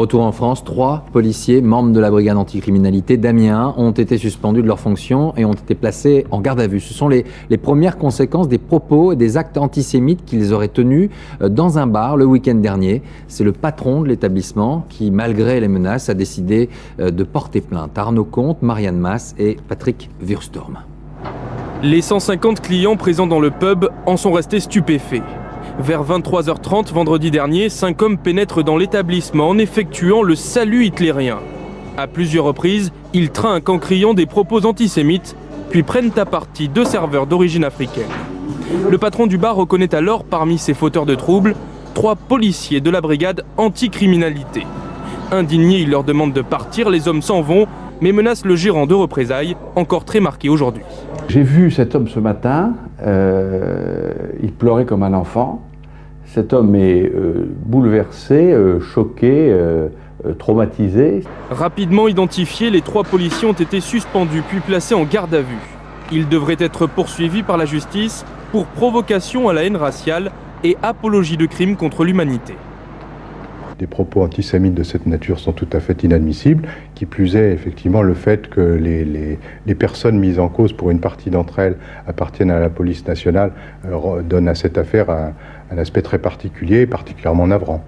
Retour en France, 3 policiers membres de la brigade anticriminalité d'Amiens ont été suspendus de leurs fonctions et ont été placés en garde à vue. Ce sont les premières conséquences des propos et des actes antisémites qu'ils auraient tenus dans un bar le week-end dernier. C'est le patron de l'établissement qui, malgré les menaces, a décidé de porter plainte. Arnaud Comte, Marianne Masse et Patrick Wurstorm. Les 150 clients présents dans le pub en sont restés stupéfaits. Vers 23h30 vendredi dernier, 5 hommes pénètrent dans l'établissement en effectuant le salut hitlérien. À plusieurs reprises, ils trinquent en criant des propos antisémites, puis prennent à partie 2 serveurs d'origine africaine. Le patron du bar reconnaît alors parmi ces fauteurs de troubles 3 policiers de la brigade anticriminalité. Indignés, il leur demande de partir, les hommes s'en vont, mais menacent le gérant de représailles, encore très marqué aujourd'hui. J'ai vu cet homme ce matin, il pleurait comme un enfant. Cet homme est bouleversé, choqué, traumatisé. Rapidement identifiés, les 3 policiers ont été suspendus puis placés en garde à vue. Ils devraient être poursuivis par la justice pour provocation à la haine raciale et apologie de crimes contre l'humanité. Des propos antisémites de cette nature sont tout à fait inadmissibles. Qui plus est, effectivement, le fait que les personnes mises en cause, pour une partie d'entre elles, appartiennent à la police nationale, donne à cette affaire un aspect très particulier, particulièrement navrant.